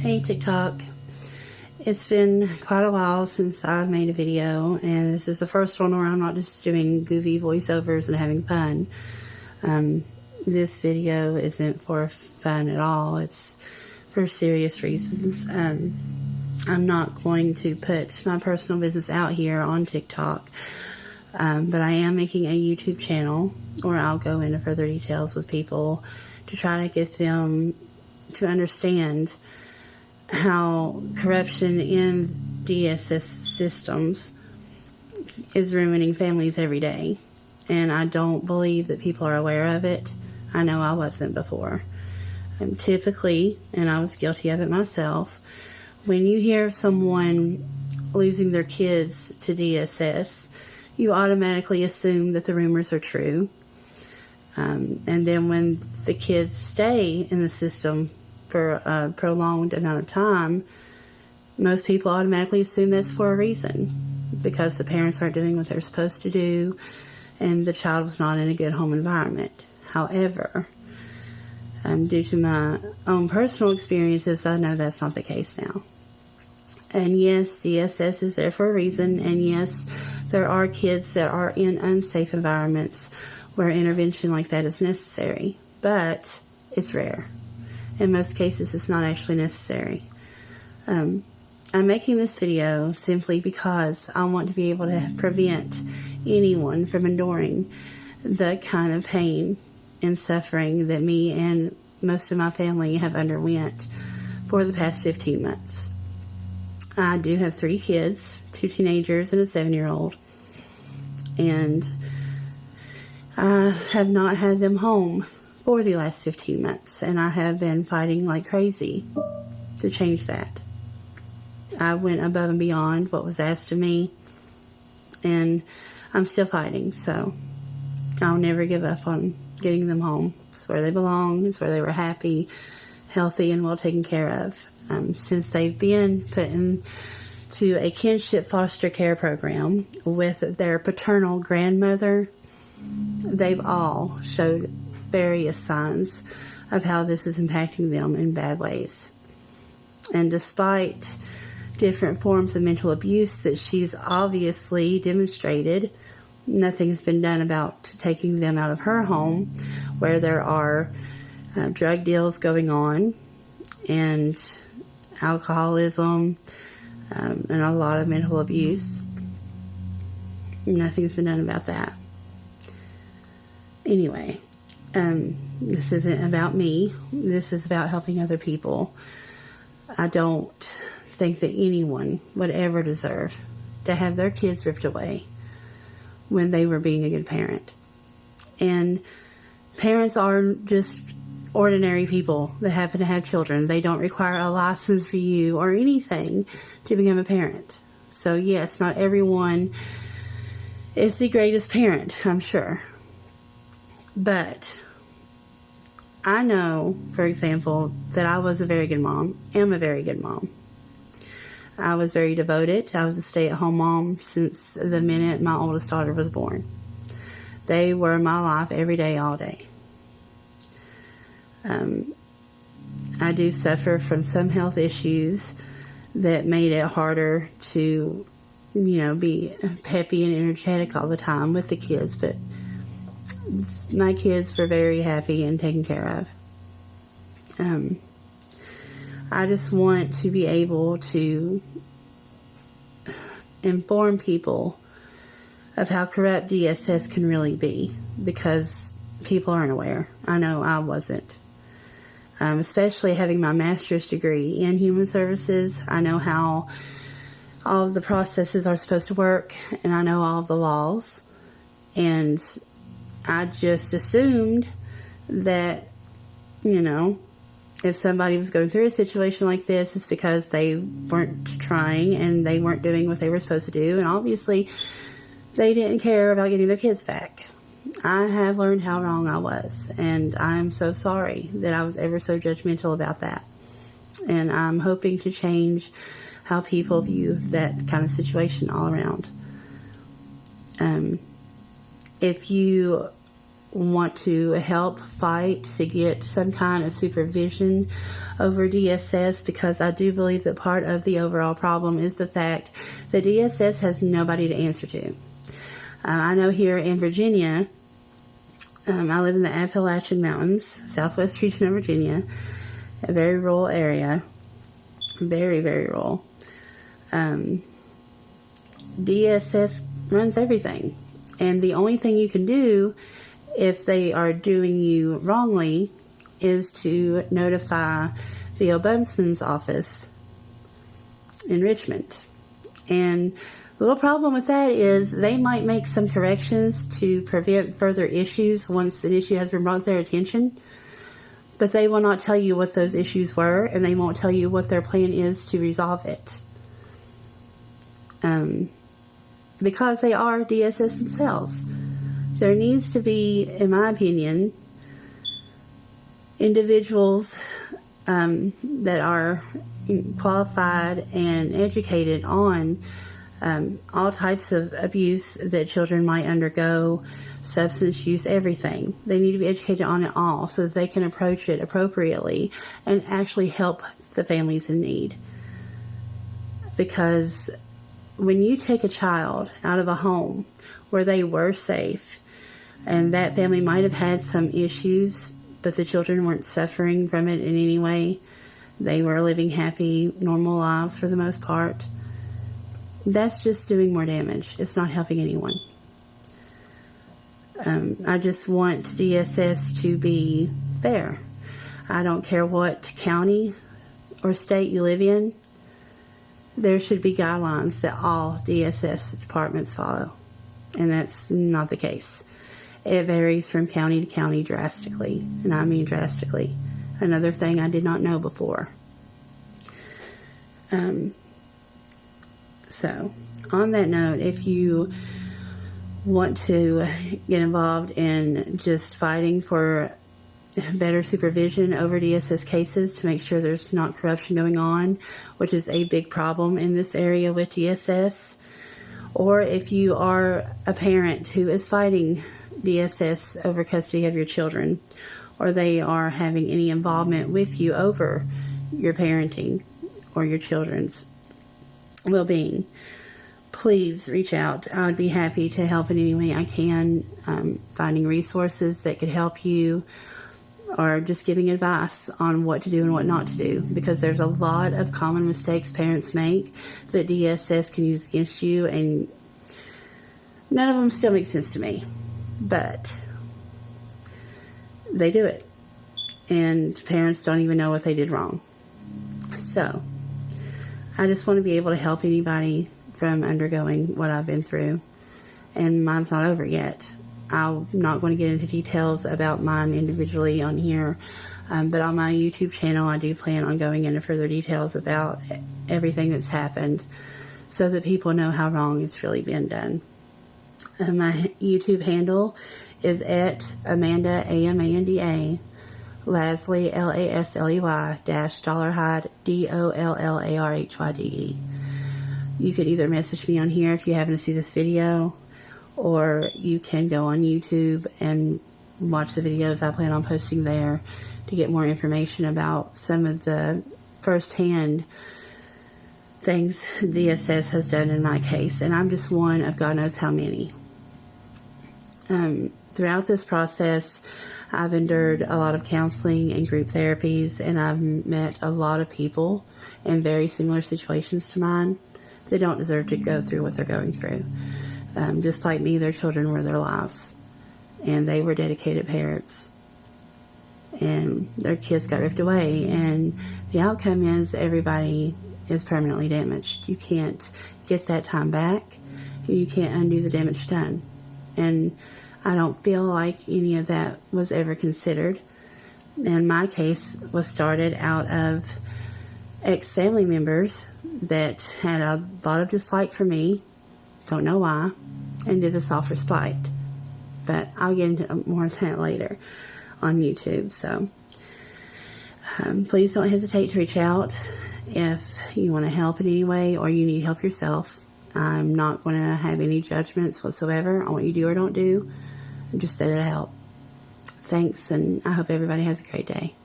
Hey TikTok, it's been quite a while since I've made a video, and this is the first one where I'm not just doing goofy voiceovers and having fun. This video isn't for fun at all, it's for serious reasons. I'm not going to put my personal business out here on TikTok, but I am making a YouTube channel where I'll go into further details with people to try to get them to understand how corruption in DSS systems is ruining families every day. And I don't believe that people are aware of it. I know I wasn't before. Typically, and I was guilty of it myself, when you hear of someone losing their kids to DSS, you automatically assume that the rumors are true. And then when the kids stay in the system for a prolonged amount of time, most people automatically assume that's for a reason, because the parents aren't doing what they're supposed to do and the child was not in a good home environment. However, due to my own personal experiences, I know that's not the case now. And yes, DSS is there for a reason, and yes, there are kids that are in unsafe environments where intervention like that is necessary, but it's rare. In most cases, it's not actually necessary. I'm making this video simply because I want to be able to prevent anyone from enduring the kind of pain and suffering that me and most of my family have underwent for the past 15 months. I do have 3 kids, 2 teenagers and a 7-year-old, and I have not had them home for the last 15 months, and I have been fighting like crazy to change that. I went above and beyond what was asked of me, and I'm still fighting, so I'll never give up on getting them home. It's where they belong, it's where they were happy, healthy, and well taken care of. Since they've been put into a kinship foster care program with their paternal grandmother, they've all showed various signs of how this is impacting them in bad ways. And despite different forms of mental abuse that she's obviously demonstrated, nothing's been done about taking them out of her home, where there are drug deals going on and alcoholism and a lot of mental abuse. Nothing's been done about that. Anyway, this isn't about me. This is about helping other people. I don't think that anyone would ever deserve to have their kids ripped away when they were being a good parent. And parents are just ordinary people that happen to have children. They don't require a license for you or anything to become a parent. So yes, not everyone is the greatest parent, I'm sure. But I know, for example, that I was a very good mom, am a very good mom. I was very devoted. I was a stay-at-home mom since the minute my oldest daughter was born. They were my life every day, all day. I do suffer from some health issues that made it harder to, be peppy and energetic all the time with the kids, but my kids were very happy and taken care of. I just want to be able to inform people of how corrupt DSS can really be, because people aren't aware. I know I wasn't. Especially having my master's degree in human services, I know how all of the processes are supposed to work, and I know all of the laws, and I just assumed that, if somebody was going through a situation like this, it's because they weren't trying and they weren't doing what they were supposed to do, and obviously they didn't care about getting their kids back. I have learned how wrong I was, and I'm so sorry that I was ever so judgmental about that. And I'm hoping to change how people view that kind of situation all around. If you want to help fight to get some kind of supervision over DSS, because I do believe that part of the overall problem is the fact that DSS has nobody to answer to. I know here in Virginia, I live in the Appalachian Mountains, southwest region of Virginia, a very rural area, very, very rural. DSS runs everything, and the only thing you can do if they are doing you wrongly is to notify the Ombudsman's office in Richmond. And the little problem with that is they might make some corrections to prevent further issues once an issue has been brought to their attention, but they will not tell you what those issues were, and they won't tell you what their plan is to resolve it. Because they are DSS themselves. There needs to be, in my opinion, individuals that are qualified and educated on all types of abuse that children might undergo, substance use, everything. They need to be educated on it all so that they can approach it appropriately and actually help the families in need. Because when you take a child out of a home where they were safe, and that family might have had some issues, but the children weren't suffering from it in any way, they were living happy, normal lives for the most part, that's just doing more damage. It's not helping anyone. I just want DSS to be fair. I don't care what county or state you live in. There should be guidelines that all DSS departments follow, and that's not the case. It varies from county to county drastically, and I mean drastically. Another thing I did not know before. So, on that note, if you want to get involved in just fighting for better supervision over DSS cases to make sure there's not corruption going on, which is a big problem in this area with DSS, or if you are a parent who is fighting DSS over custody of your children, or they are having any involvement with you over your parenting or your children's well-being, please reach out. I would be happy to help in any way I can, finding resources that could help you, or just giving advice on what to do and what not to do, because there's a lot of common mistakes parents make that DSS can use against you, and none of them still make sense to me, but they do it, and parents don't even know what they did wrong. So I just want to be able to help anybody from undergoing what I've been through, and mine's not over yet. I'm not going to get into details about mine individually on here, but on my YouTube channel I do plan on going into further details about everything that's happened so that people know how wrong it's really been done. My YouTube handle is at Amanda, AMANDA, Lasley, LASLEY, -Dollarhyde, DOLLARHYDE. You could either message me on here if you happen to see this video, or you can go on YouTube and watch the videos I plan on posting there to get more information about some of the first-hand things DSS has done in my case. And I'm just one of God knows how many. Throughout this process, I've endured a lot of counseling and group therapies, and I've met a lot of people in very similar situations to mine that don't deserve to go through what they're going through. Just like me, their children were their lives, and they were dedicated parents, and their kids got ripped away, and the outcome is everybody is permanently damaged. You can't get that time back, and you can't undo the damage done. And I don't feel like any of that was ever considered. And my case was started out of ex-family members that had a lot of dislike for me, don't know why, and did this all for spite. But I'll get into more of that later on YouTube. So please don't hesitate to reach out if you want to help in any way, or you need help yourself. I'm not going to have any judgments whatsoever on what you do or don't do. I'm just there to help. Thanks, and I hope everybody has a great day.